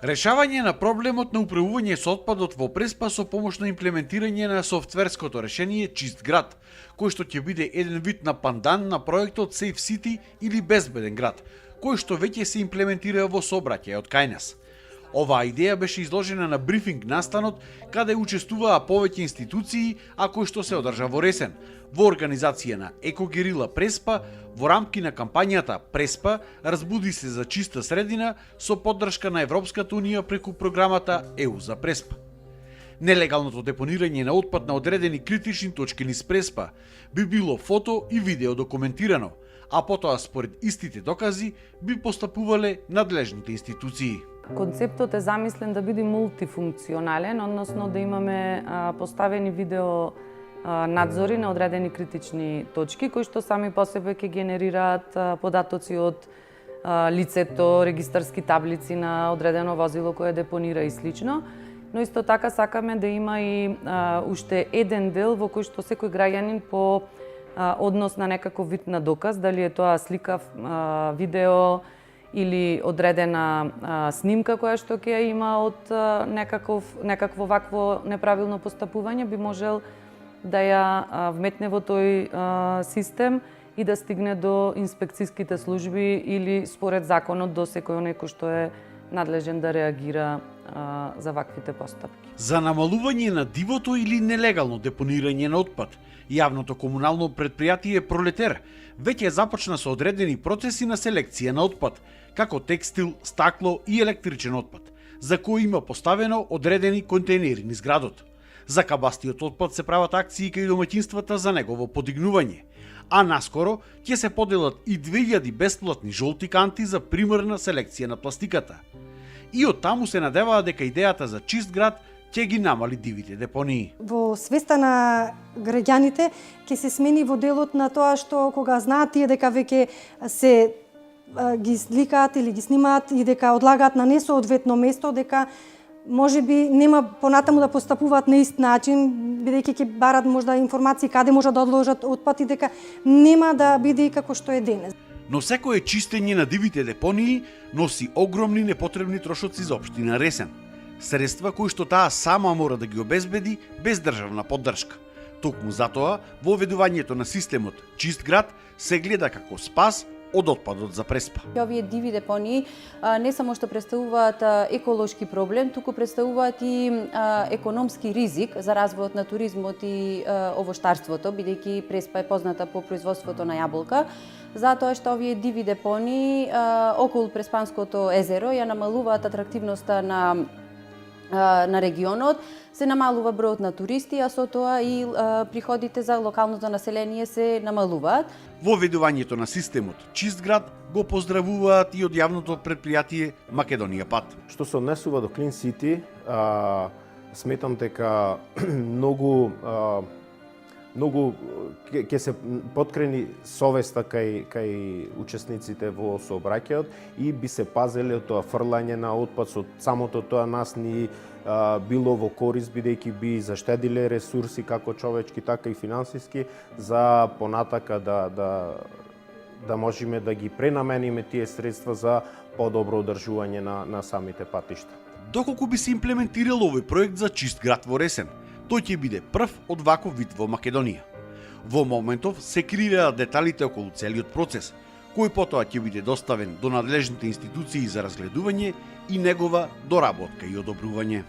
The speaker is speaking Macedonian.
Решавање на проблемот на управување со отпадот во Преспа со помош на имплементирање на софтверското решение Чист град, кој што ќе биде еден вид на пандан на проектот Safe City или Безбеден град, кој што веќе се имплементира во сообраќај од кај нас. Оваа идеја беше изложена на брифинг настанот, каде учествуваа повеќе институции, а кој што се одржа во Ресен, во организација на Екогерила Преспа, во рамки на кампањата Преспа разбуди се за чиста средина со поддршка на Европската унија преку програмата ЕУ за Преспа. Нелегалното депонирање на отпад на одредени критични точки низ Преспа би било фото и видео документирано, а потоа според истите докази би постапувале надлежните институции. Концептот е замислен да биде мултифункционален, односно да имаме поставени видео надзори на одредени критични точки, кои што сами по себе ќе генерираат податоци од лицето, регистарски таблици на одредено возило кое депонира и слично. Но исто така сакаме да има и уште еден дел во кој што секој граѓанин по однос на некаков вид на доказ, дали е тоа слика, видео или одредена снимка која што ќе има од некакво вакво неправилно постапување, би можел да ја вметне во тој систем и да стигне до инспекцијските служби или според законот до секој оној кој што е надлежен да реагира за ваквите постапки. За намалување на дивото или нелегално депонирање на отпад, јавното комунално претпријатие Пролетер веќе започна со одредени процеси на селекција на отпад, како текстил, стакло и електричен отпад, за кои има поставено одредени контейнери низ градот. За кабастиот отпад се прават акции кај домаќинствата за негово подигнување, а наскоро ќе се поделат и 2000 бесплатни жолти канти за примерна селекција на пластиката. И од таму се надеваа дека идејата за чист град ќе ги намали дивите депонии. Во свеста на граѓаните ќе се смени во делот на тоа што кога знаат тие дека веќе се ги сликаат или ги снимаат и дека одлагаат на несоодветно место, дека може би нема понатаму да постапуваат на ист начин, бидејќи ќе барат можда информации каде можат да одложат отпад и дека нема да биде како што е денес. Но секое чистење на дивите депонии носи огромни непотребни трошоци за општина Ресен. Средства кои што таа сама мора да ги обезбеди без државна поддршка. Токму затоа, воведувањето на системот Чист град се гледа како спас од отпадот за Преспа. Овие диви депонии не само што представуваат еколошки проблем, туку представуваат и економски ризик за развојот на туризмот и овоштарството, бидејќи Преспа е позната по производството на јаболка, затоа што овие диви депонии околу Преспанското езеро ја намалуваат атрактивноста на регионот, се намалува бројот на туристи, а со тоа и приходите за локалното население се намалуваат. Воведувањето на системот Чист град го поздравуваат и од јавното претпријатие Македонија Пат. Што се однесува до Clean City, сметам дека многу ќе се подкрени совеста кај учесниците во сообраќајот и би се пазеле од тоа фрлање на отпад, со самото тоа нас ни било во корист, бидејќи би заштедиле ресурси како човечки, така и финансиски, за понатака да можеме да ги пренамениме тие средства за подобро одржување на самите патишта. Доколку би се имплементирал овој проект за Чист град во Ресен, тој ќе биде прв од ваков вид во Македонија. Во моментов се креираат деталите околу целиот процес, кој потоа ќе биде доставен до надлежните институции за разгледување и негова доработка и одобрување.